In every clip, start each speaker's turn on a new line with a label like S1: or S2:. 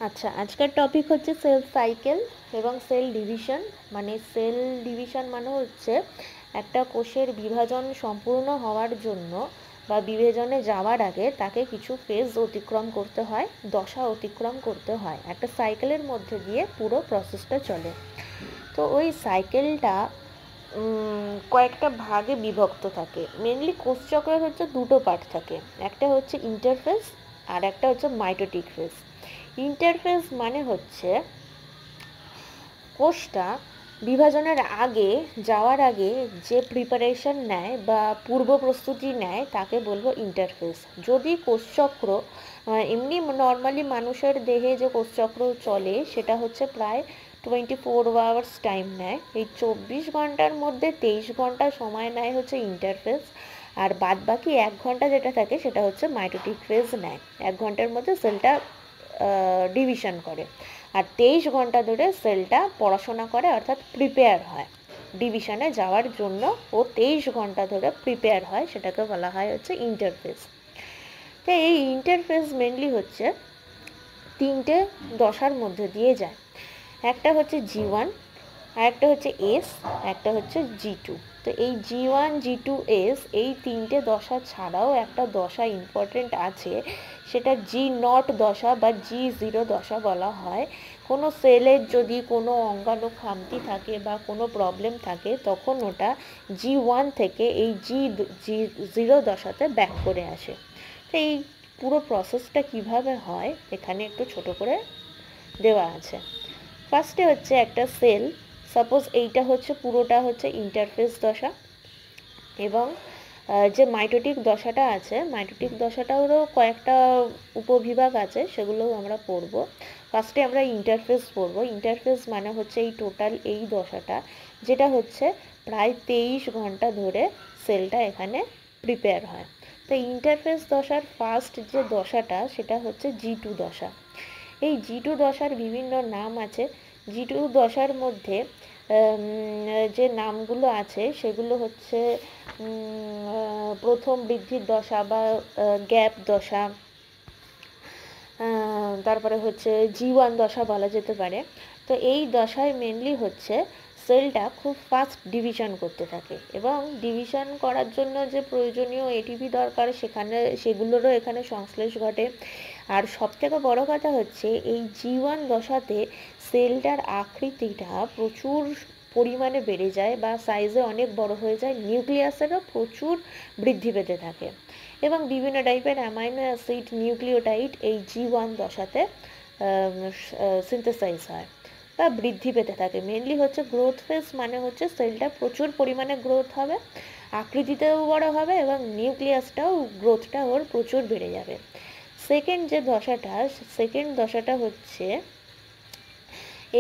S1: আচ্ছা, আজকের টপিক হচ্ছে সেল সাইকেল এবং সেল ডিভিশন। সেল ডিভিশন মানে হচ্ছে একটা কোষের বিভাজন সম্পূর্ণ হওয়ার জন্য বা বিভাজনে যাওয়ার আগে তাকে কিছু ফেজ অতিক্রম করতে হয়, দশা অতিক্রম করতে হয়। একটা সাইকেলের মধ্যে দিয়ে পুরো প্রসেসটা চলে। তো ওই সাইকেলটা কয়েকটা ভাগে বিভক্ত থাকে। মেনলি কোষচক্রের হচ্ছে দুটো পার্ট থাকে, একটা হচ্ছে ইন্টারফেজ আর একটা হচ্ছে মাইটোটিক ফেজ। ইন্টারফেজ মানে হচ্ছে কোষটা বিভাজনের আগে যাওয়ার আগে যে প্রিপারেশন নেয় বা পূর্ব প্রস্তুতি নেয় তাকে বলবো ইন্টারফেজ। যদি কোষচক্র এমনি নর্মালি মানুষের দেহে যে কোষচক্র চলে সেটা হচ্ছে প্রায় 24 আওয়ার্স টাইম নেয়। এই 24 ঘন্টার মধ্যে 23 ঘন্টা সময় নেয় হচ্ছে ইন্টারফেজ, আর বাদ বাকি 1 ঘন্টা যেটা থাকে সেটা হচ্ছে মাইটোটিক ফেজ নেয়। 1 ঘন্টার মধ্যে সেলটা ডিভিশন করে, আর 23 ঘন্টা ধরে সেলটা পড়াশোনা করে, অর্থাৎ প্রিপেয়ার হয় ডিভিশনে যাওয়ার জন্য। ও 23 ঘন্টা ধরে প্রিপেয়ার হয়, সেটাকে বলা হয় হচ্ছে ইন্টারফেজ। তো এই ইন্টারফেজ মেনলি হচ্ছে তিনটে দশার মধ্যে দিয়ে যায়। একটা হচ্ছে G1, আর একটা হচ্ছে S, একটা হচ্ছে G2। তো এই G1, G2, S এই তিনটে দশা ছাড়াও একটা দশা ইম্পর্টেন্ট আছে, সেটা G0 দশা বা G0 দশা বলা হয়। কোনো সেলের যদি কোনো অঙ্গাণু খামতি থাকে বা কোনো প্রবলেম থাকে তখন ওটা G1 থেকে এই G0 দশাতে ব্যাক করে আসে। তো এই পুরো প্রসেসটা কিভাবে হয় এখানে একটু ছোট করে দেওয়া আছে। ফার্স্টে হচ্ছে একটা সেল, সাপোজ এইটা হচ্ছে পুরোটা হচ্ছে ইন্টারফেস দশা, এবং যে মাইটোটিক দশাটা আছে, মাইটোটিক দশাটারও কয়েকটা উপবিভাগ আছে, সেগুলোও আমরা পড়ব। ফার্স্টে আমরা ইন্টারফেস পড়ব। ইন্টারফেস মানে হচ্ছে এই টোটাল এই দশাটা, যেটা হচ্ছে প্রায় 23 ঘন্টা ধরে সেলটা এখানে প্রিপেয়ার হয়। তো ইন্টারফেস দশার ফার্স্ট যে দশাটা সেটা হচ্ছে G2 দশা। এই G2 দশার বিভিন্ন নাম আছে। G2 দশার মধ্যে যে নামগুলো আছে সেগুলো হচ্ছে প্রথম বৃদ্ধির দশা বা গ্যাপ দশা, তারপরে হচ্ছে G1 দশা বলা যেতে পারে। তো এই দশায় মেনলি হচ্ছে সেলটা খুব ফাস্ট ডিভিশন করতে থাকে, এবং ডিভিশন করার জন্য যে প্রয়োজনীয় এটিপি দরকার সেগুলোরও এখানে সংশ্লেষ ঘটে। আর সবথেকে বড় কথা হচ্ছে এই G1 দশাতে সেলটার আকৃতিটা প্রচুর পরিমাণে বেড়ে যায় বা সাইজে অনেক বড় হয়ে যায়, নিউক্লিয়াসেরও প্রচুর বৃদ্ধি পেতে থাকে, এবং বিভিন্ন টাইপের অ্যামাইনো অ্যাসিড নিউক্লিওটাইড এই G1 দশাতে সিনথেসাইজ হয় বা বৃদ্ধি পেতে থাকে। মেনলি হচ্ছে গ্রোথ ফেজ, মানে হচ্ছে সেলটা প্রচুর পরিমাণে গ্রোথ হবে, আকৃতিতেও বড় হবে এবং নিউক্লিয়াসটাও গ্রোথটা ওর প্রচুর বেড়ে যাবে। সেকেন্ড দশাটা হচ্ছে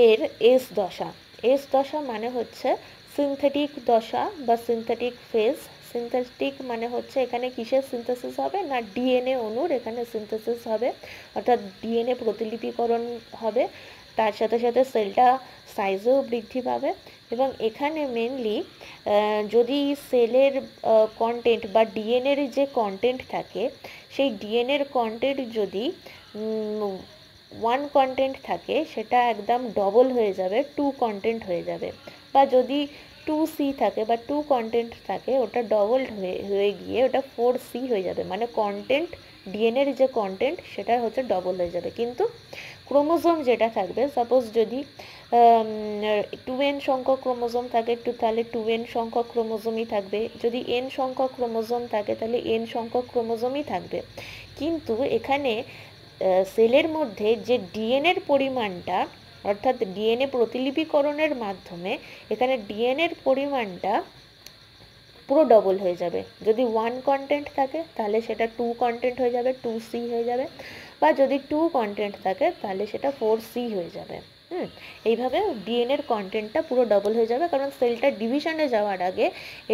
S1: এর এস দশা। এস দশা মানে হচ্ছে সিনথেটিক দশা বা সিনথেটিক ফেজ। সিনথেটিক মানে হচ্ছে এখানে কিসের সিনথেসিস হবে না, ডিএনএ অণুর এখানে সিনথেসিস হবে, অর্থাৎ ডিএনএ প্রতিলিপিকরণ হবে। তার সাথে সাথে সেলটা সাইজেও বৃদ্ধি পাবে, এবং এখানে মেনলি যদি সেলের কন্টেন্ট বা ডিএনএর যে কন্টেন্ট থাকে, সেই ডিএনএর কন্টেন্ট যদি 1 কন্টেন্ট থাকে সেটা একদম ডবল হয়ে যাবে, 2 কন্টেন্ট হয়ে যাবে। বা যদি 2C থাকে বা 2 কন্টেন্ট থাকে, ওটা ডবল হয়ে গিয়ে ওটা 4C হয়ে যাবে। মানে কন্টেন্ট, ডিএনএর যে কন্টেন্ট সেটা হচ্ছে ডবল হয়ে যাবে। কিন্তু ক্রোমোজোম যেটা থাকবে, সাপোজ যদি 2n সংখ্যক ক্রোমোজোম থাকে তাহলে 2n সংখ্যক ক্রোমোজোমই থাকবে, যদি n সংখ্যক ক্রোমোজোম থাকে তাহলে n সংখ্যক ক্রোমোজোমই থাকবে। কিন্তু এখানে সেলের মধ্যে যে ডিএনএর পরিমাণটা, অর্থাৎ ডিএনএ প্রতিলিপিকরণের মাধ্যমে এখানে ডিএনএর পরিমাণটা পুরো ডবল হয়ে যাবে। যদি 1 কন্টেন্ট থাকে তাহলে সেটা 2 কন্টেন্ট হয়ে যাবে, 2C হয়ে যাবে, বা যদি 2 কন্টেন্ট থাকে তাহলে সেটা 4C হয়ে যাবে। এইভাবে ডিএনএর কন্টেন্টটা পুরো ডবল হয়ে যাবে, কারণ সেলটা ডিভিশনে যাওয়ার আগে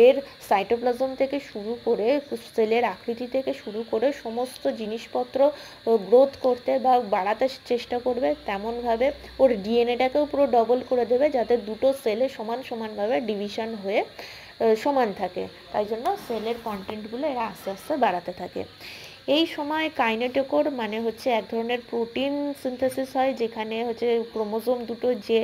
S1: এর সাইটোপ্লাজম থেকে শুরু করে সেলের আকৃতি থেকে শুরু করে সমস্ত জিনিসপত্র গ্রোথ করতে বা বাড়াতে চেষ্টা করবে, তেমনভাবে ওর ডিএনএটাকেও পুরো ডবল করে দেবে, যাতে দুটো সেলে সমানভাবে ডিভিশন হয়ে সমান থাকে। তাই জন্য সেলের কন্টেন্টগুলো এরা আস্তে আস্তে বাড়াতে থাকে। এই সময় কাইনেটোকোর মানে হচ্ছে এক ধরনের প্রোটিন সিনথেসিস হয়, যেখানে হচ্ছে ক্রোমোজোম দুটো যে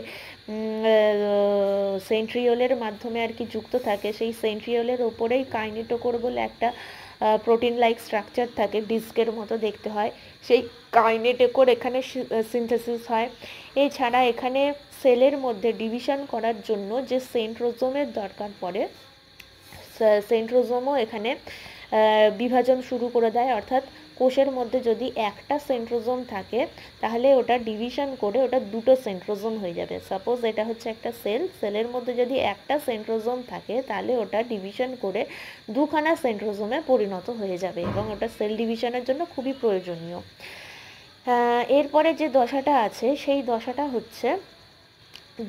S1: সেন্ট্রিওলের মাধ্যমে আর কি যুক্ত থাকে, সেই সেন্ট্রিওলের ওপরেই কাইনেটোকোর বলে একটা প্রোটিন লাইক স্ট্রাকচার থাকে, ডিস্কের মতো দেখতে হয়। সেই কাইনেটোকোর এখানে সিনথেসিস হয়। এছাড়া এখানে সেলের মধ্যে ডিভিশন করার জন্য যে সেন্ট্রোজোমের দরকার পড়ে, সেন্ট্রোজোমও এখানে বিভাজন শুরু করে দেয়। অর্থাৎ কোষের মধ্যে যদি একটা সেন্ট্রোজোম থাকে, তাহলে ওটা ডিভিশন করে ওটা দুটো সেন্ট্রোজোম হয়ে যাবে। সাপোজ এটা হচ্ছে একটা সেলের মধ্যে যদি একটা সেন্ট্রোজোম থাকে, তাহলে ওটা ডিভিশন করে দুখানা সেন্ট্রোজোমে পরিণত হয়ে যাবে, এবং ওটা সেল ডিভিশনের জন্য খুবই প্রয়োজনীয়। এরপরে যে দশাটা আছে, সেই দশাটা হচ্ছে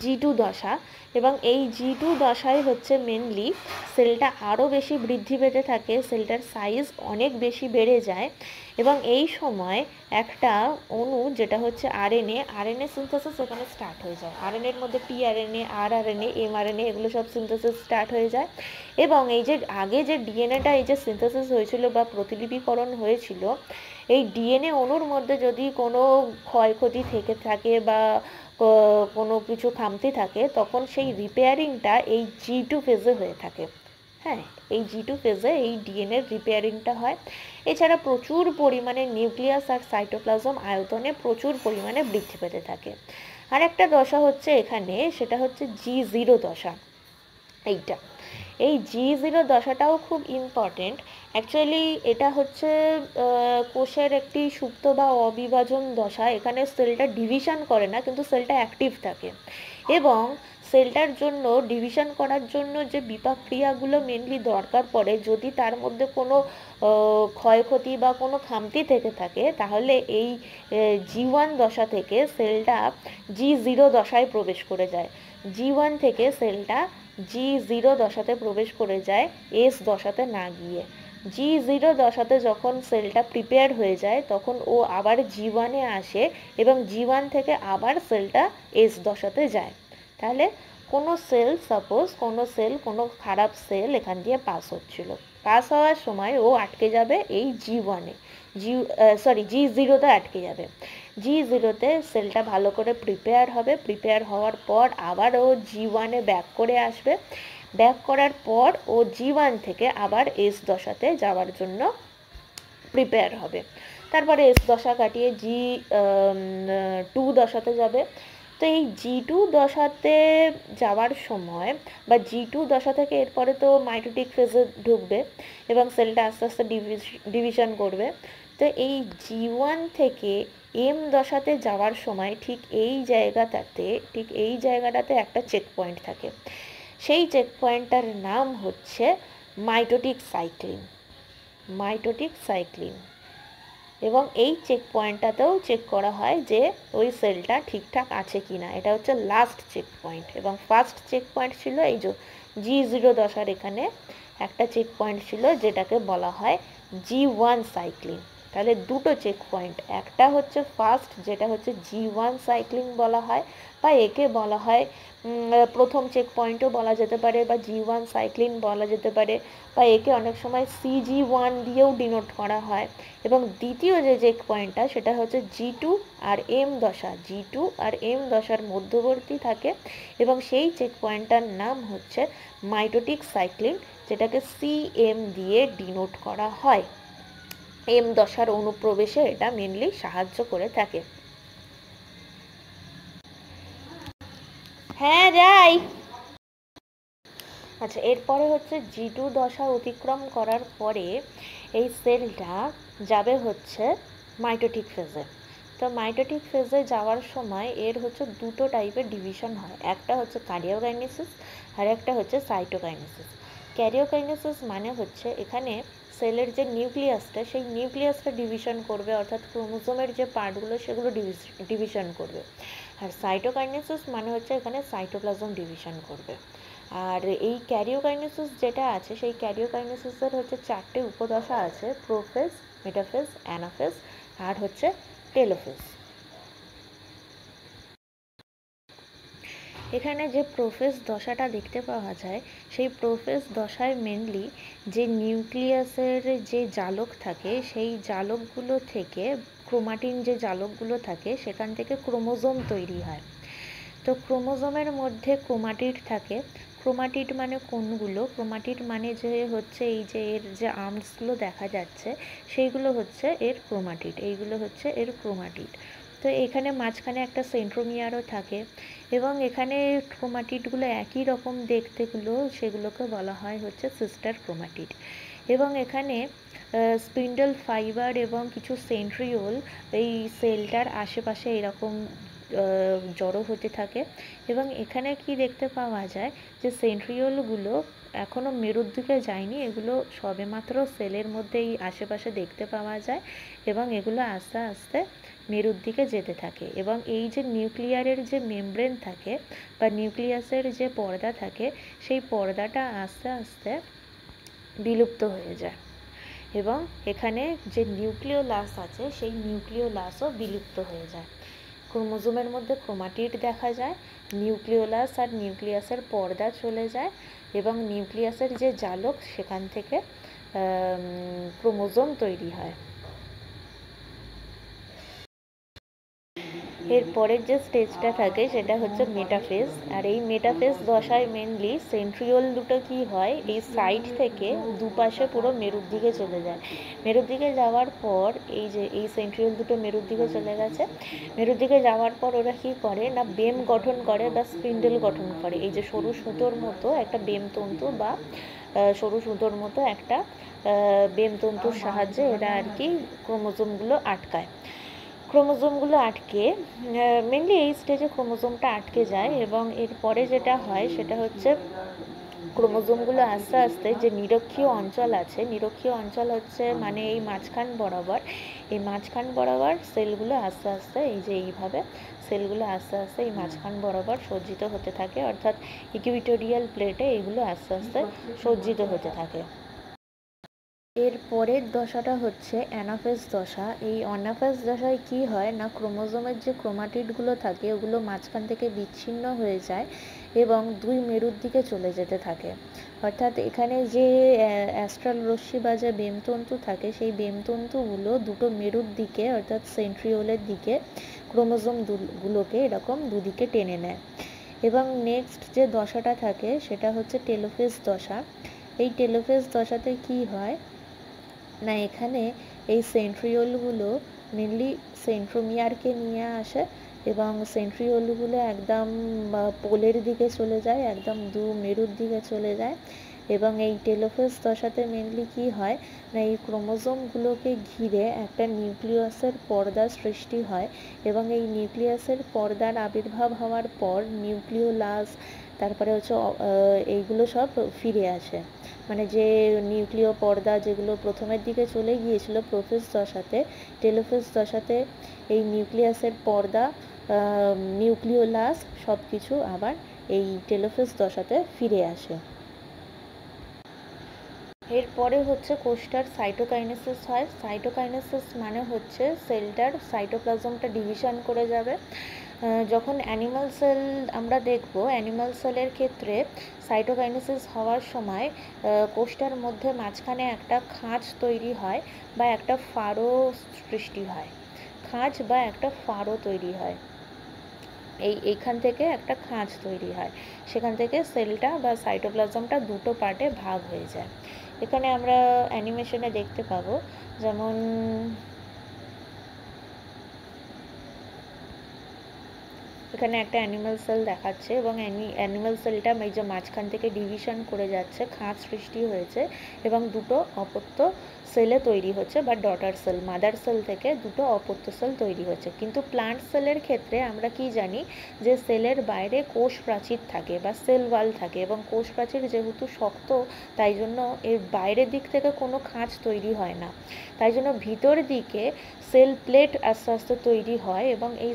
S1: G2 দশা, এবং এই G2 দশায় হচ্ছে মেনলি সেলটা আরও বেশি বৃদ্ধি পেতে থাকে, সেলটার সাইজ অনেক বেশি বেড়ে যায়, এবং এই সময় একটা অণু যেটা হচ্ছে আরএনএ সিনথেসিস এখানে স্টার্ট হয়ে যায়। আরএনএর মধ্যে টিআরএনএ, আরআরএনএ, এমআরএনএ এগুলো সব সিনথেসিস স্টার্ট হয়ে যায়। এবং এই যে আগে যে ডিএনএটা এই যে সিনথেসিস হয়েছিল বা প্রতিলিপিকরণ হয়েছিল, এই ডিএনএ অণুর মধ্যে যদি কোনো ক্ষয়ক্ষতি থেকে থাকে বা কোনো কিছু খামতি থাকে, তখন সেই রিপেয়ারিংটা এই G2 ফেজে হয়ে থাকে। হ্যাঁ, এই G2 ফেজে এই ডিএনএর রিপেয়ারিংটা হয়। এছাড়া প্রচুর পরিমাণে নিউক্লিয়াস আর সাইটোপ্লাজম আয়তনে প্রচুর পরিমাণে বৃদ্ধি পেতে থাকে। আর একটা দশা হচ্ছে এখানে, সেটা হচ্ছে G0 দশা। এইটা এই G0 দশাটাও খুব ইম্পর্টেন্ট। অ্যাকচুয়ালি এটা হচ্ছে কোষের একটি সুপ্ত বা অবিভাজন দশা। এখানে সেলটা ডিভিশন করে না, কিন্তু সেলটা অ্যাক্টিভ থাকে, এবং সেলটার জন্য ডিভিশন করার জন্য যে বিপাক ক্রিয়াগুলো মেনলি দরকার পড়ে, যদি তার মধ্যে কোনো ক্ষয়ক্ষতি বা কোনো খামতি থেকে থাকে, তাহলে এই G1 দশা থেকে সেলটা G0 দশায় প্রবেশ করে যায়। G1 থেকে সেলটা G0 দশাতে প্রবেশ করে যায়, এস দশাতে না গিয়ে। G0 দশাতে যখন সেলটা প্রিপেয়ার হয়ে যায়, তখন ও আবার G1 এ আসে, এবং G1 থেকে আবার সেলটা এস দশাতে যায়। তাহলে কোনো সেল, সাপোজ কোনো খারাপ সেল এখান দিয়ে পাস হচ্ছিল, পাস হওয়ার সময় ও আটকে যাবে এই G1 এ, G0তে আটকে যাবে। G0তে সেলটা ভালো করে প্রিপেয়ার হবে, প্রিপেয়ার হওয়ার পর আবার ও G1 এ ব্যাক করে আসবে, ব্যাক করার পর ও G1 থেকে আবার এস দশাতে যাওয়ার জন্য প্রিপেয়ার হবে। তারপরে এস দশা কাটিয়ে G2 দশাতে যাবে। তো এই G2 দশাতে যাওয়ার সময় বা G2 দশা থেকে এরপরে তো মাইটোটিক ফেজে ঢুকবে, এবং সেলটা আস্তে আস্তে ডিভিশন করবে। তো এই G1 থেকে এম দশাতে যাওয়ার সময় ঠিক এই জায়গাটাতে একটা চেক পয়েন্ট থাকে। সেই চেক পয়েন্টটার নাম হচ্ছে মাইটোটিক সাইক্লিন। এবং এই চেক পয়েন্টটাতেও চেক করা হয় যে ওই সেলটা ঠিকঠাক আছে কিনা। এটা হচ্ছে লাস্ট চেক পয়েন্ট, এবং ফার্স্ট চেক পয়েন্ট ছিল এই যে G0 দশার এখানে একটা চেক পয়েন্ট ছিল, যেটাকে বলা হয় G1 সাইক্লিন। তাহলে দুটো চেক পয়েন্ট, একটা হচ্ছে ফার্স্ট, যেটা হচ্ছে G1 সাইক্লিন বলা হয়, বা একে বলা হয় প্রথম চেক পয়েন্টও বলা যেতে পারে, বা G1 সাইক্লিন বলা যেতে পারে, বা একে অনেক সময় CG1 দিয়েও ডিনোট করা হয়। এবং দ্বিতীয় যে চেক পয়েন্টটা, সেটা হচ্ছে G2 আর M দশার মধ্যবর্তী থাকে, এবং সেই চেক পয়েন্টটার নাম হচ্ছে মাইটোটিক সাইক্লিন, যেটাকে CM দিয়ে ডিনোট করা হয়। এম দশার অনুপ্রবেশে এটা মেনলি সাহায্য করে থাকে। হ্যাঁ, যাই। আচ্ছা, এরপরে হচ্ছে G2 দশা অতিক্রম করার পরে এই সেলটা যাবে হচ্ছে মাইটোটিক ফেজে। তো মাইটোটিক ফেজে যাওয়ার সময় এর হচ্ছে দুটো টাইপের ডিভিশন হয়, একটা হচ্ছে কার্ডিওকাইনেসিস আর একটা হচ্ছে সাইটোকাইনেসিস। ক্যারিওকাইনেসিস মানে হচ্ছে এখানে সেলের যে নিউক্লিয়াসটা, সেই নিউক্লিয়াসটা ডিভিশন করবে, অর্থাৎ ক্রোমোজোমের যে পার্টগুলো সেগুলো ডিভিশন করবে। আর সাইটোকাইনেসিস মানে হচ্ছে এখানে সাইটোপ্লাজম ডিভিশন করবে। আর এই ক্যারিওকাইনেসিস যেটা আছে, সেই ক্যারিওকাইনেসিসের হচ্ছে চারটে উপদশা আছে: প্রোফেজ, মেটাফেজ, অ্যানাফেজ আর হচ্ছে টেলোফেজ। এখানে যে প্রোফেজ দশাটা দেখতে পাওয়া যায়, সেই প্রোফেজ দশায় মেনলি যে নিউক্লিয়াসের যে জালক থাকে, সেই জালকগুলো থেকে ক্রোমাটিন যে জালকগুলো থাকে সেখান থেকে ক্রোমোজোম তৈরি হয়। তো ক্রোমোজোমের মধ্যে ক্রোমাটিড থাকে। ক্রোমাটিড মানে কোনগুলো? ক্রোমাটিড মানে যে হচ্ছে এই যে এর যে আর্মসগুলো দেখা যাচ্ছে সেইগুলো হচ্ছে এর ক্রোমাটিড, এইগুলো হচ্ছে এর ক্রোমাটিড। তো এখানে মাঝখানে একটা সেন্ট্রোমিয়ারও থাকে এবং এখানে ক্রোমাটিডগুলো একই রকম দেখতেগুলো, সেগুলোকে বলা হয় হচ্ছে সিস্টার ক্রোমাটিড। এবং এখানে স্পিন্ডল ফাইবার এবং কিছু সেন্ট্রিওল এই সেলটার আশেপাশে এরকম জড়ো হতে থাকে। এবং এখানে কি দেখতে পাওয়া যায় যে সেন্ট্রিওলগুলো এখনও মেরুর দিকে যায়নি, এগুলো সবেমাত্র সেলের মধ্যেই আশেপাশে দেখতে পাওয়া যায় এবং এগুলো আস্তে আস্তে মেরুর দিকে যেতে থাকে। এবং এই যে নিউক্লিয়ারের যে মেমব্রেন থাকে বা নিউক্লিয়াসের যে পর্দা থাকে, সেই পর্দাটা আস্তে আস্তে বিলুপ্ত হয়ে যায় এবং এখানে যে নিউক্লিওলাস আছে সেই নিউক্লিওলাসও বিলুপ্ত হয়ে যায়। ক্রোমোজোমের মধ্যে ক্রোমাটিড দেখা যায়, নিউক্লিওলাস আর নিউক্লিয়াসের পর্দা চলে যায় এবং নিউক্লিয়াসের যে জালক সেখান থেকে ক্রোমোজোম তৈরি হয়। এর পরের যে স্টেজটা থাকে সেটা হচ্ছে মেটাফেজ। আর এই মেটাফেজ দশায় মেনলি সেন্ট্রিওল দুটো কি হয়, এই সাইড থেকে দুপাশে পুরো মেরুর দিকে চলে যায়। মেরুর দিকে যাওয়ার পর এই যে এই সেন্ট্রিওল দুটো মেরুর দিকে চলে গেছে, মেরুর দিকে যাওয়ার পর ওরা কী করে না বেম গঠন করে বা স্পিন্ডেল গঠন করে। এই যে সরু সুতোর মতো একটা বেমতন্তু বা সরু সুতোর মতো একটা বেমতন্তুর সাহায্যে এরা আর কি ক্রোমোজোমগুলো আটকায়। ক্রোমোজোমগুলো আটকে মেনলি এই স্টেজে ক্রোমোজোমটা আটকে যায় এবং এরপরে যেটা হয় সেটা হচ্ছে ক্রোমোজোমগুলো আস্তে আস্তে যে নিরক্ষীয় অঞ্চল আছে, নিরক্ষীয় অঞ্চল হচ্ছে মানে এই মাঝখান বরাবর, এই মাঝখান বরাবর সেলগুলো আস্তে আস্তে এই যে এইভাবে সেলগুলো আস্তে আস্তে এই মাঝখান বরাবর সজ্জিত হতে থাকে, অর্থাৎ ইকুইটোরিয়াল প্লেটে এইগুলো আস্তে আস্তে সজ্জিত হতে থাকে। এর পরের দশাটা হচ্ছে অ্যানাফেজ দশা। এই অ্যানাফেজ দশায় কি হয় না ক্রোমোজোমের যে ক্রোমাটিডগুলো থাকে ওগুলো মাঝখান থেকে বিচ্ছিন্ন হয়ে যায় এবং দুই মেরুর দিকে চলে যেতে থাকে। অর্থাৎ এখানে যে অ্যাস্ট্রাল রশ্মি বা যে বেমতন্তু থাকে সেই বেমতন্তুগুলো দুটো মেরুর দিকে অর্থাৎ সেন্ট্রিওলের দিকে ক্রোমোজোমগুলোকে এরকম দুদিকে টেনে নেয়। এবং নেক্সট যে দশাটা থাকে সেটা হচ্ছে টেলোফেজ দশা। এই টেলোফেজ দশাতে কি হয় না এখানে এই সেন্ট্রিওলগুলো মেনলি সেন্ট্রোমিয়ারকে নিয়ে আসে এবং সেন্ট্রিওলগুলো একদম পোলের দিকে চলে যায়, একদম দু মেরুর দিকে চলে যায়। এবং এই টেলোফেজ দশাতে মেনলি কি হয় না এই ক্রোমোজোমগুলোকে ঘিরে একটা নিউক্লিয়াসের পর্দা সৃষ্টি হয় এবং এই নিউক্লিয়াসের পর্দার আবির্ভাব হওয়ার পর নিউক্লিওলাস তারপরে হচ্ছে এইগুলো সব ফিরে আসে। মানে যে নিউক্লিয় পর্দা যেগুলো প্রথমের দিকে চলে গিয়েছিল প্রোফেজ দশাতে, টেলোফেজ দশাতে এই নিউক্লিয়াসের পর্দা নিউক্লিওলাস সব কিছু আবার এই টেলোফেজ দশাতে ফিরে আসে। এরপরে হচ্ছে কোষটার সাইটোকাইনেসিস হয়। সাইটোকাইনেসিস মানে হচ্ছে সেলটার সাইটোপ্লাজমটা ডিভিশন করে যাবে। যখন অ্যানিমাল সেল আমরা দেখব, অ্যানিমাল সেলের ক্ষেত্রে সাইটোকাইনেসিস হওয়ার সময় কোষটার মধ্যে মাঝখানে একটা খাঁজ তৈরি হয় বা একটা ফাড়ো সৃষ্টি হয়, খাঁজ বা একটা ফাড়ো তৈরি হয়। এইখান থেকে একটা খাঁজ তৈরি হয়, সেখান থেকে সেলটা বা সাইটোপ্লাজমটা দুটো পার্টে ভাগ হয়ে যায়। এখানে আমরা অ্যানিমেশনে দেখতে পাবো, যেমন এখানে একটা অ্যানিমাল সেল দেখাচ্ছে এবং অ্যানিমাল সেলটা এই যে মাঝখান থেকে ডিভিশন করে যাচ্ছে, খাঁজ সৃষ্টি হয়েছে এবং দুটো অপত্য সেলে তৈরি হচ্ছে বা ডটার সেল, মাদার সেল থেকে দুটো অপত্য সেল তৈরি হচ্ছে। কিন্তু প্লান্ট সেলের ক্ষেত্রে আমরা কি জানি যে সেলের বাইরে কোষ প্রাচীর থাকে বা সেল ওয়াল থাকে এবং কোষ প্রাচীর যেহেতু শক্ত তাই জন্য এর বাইরের দিক থেকে কোনো খাঁজ তৈরি হয় না, তাই জন্য ভিতর দিকে সেল প্লেট আস্তে আস্তে তৈরি হয় এবং এই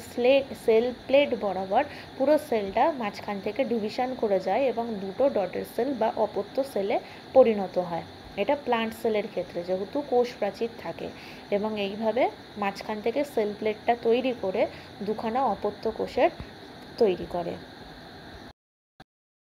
S1: সেল প্লেট বরাবর পুরো সেলটা মাঝখান থেকে ডিভিশন করে যায় এবং দুটো ডটার সেল বা অপত্য সেলে পরিণত হয়। এটা প্লান্ট সেলের ক্ষেত্রে যেহেতু কোষ প্রাচীর থাকে এবং এইভাবে মাঝখান থেকে সেল প্লেটটা তৈরি করে দুখানা অপত্য কোষের তৈরি করে।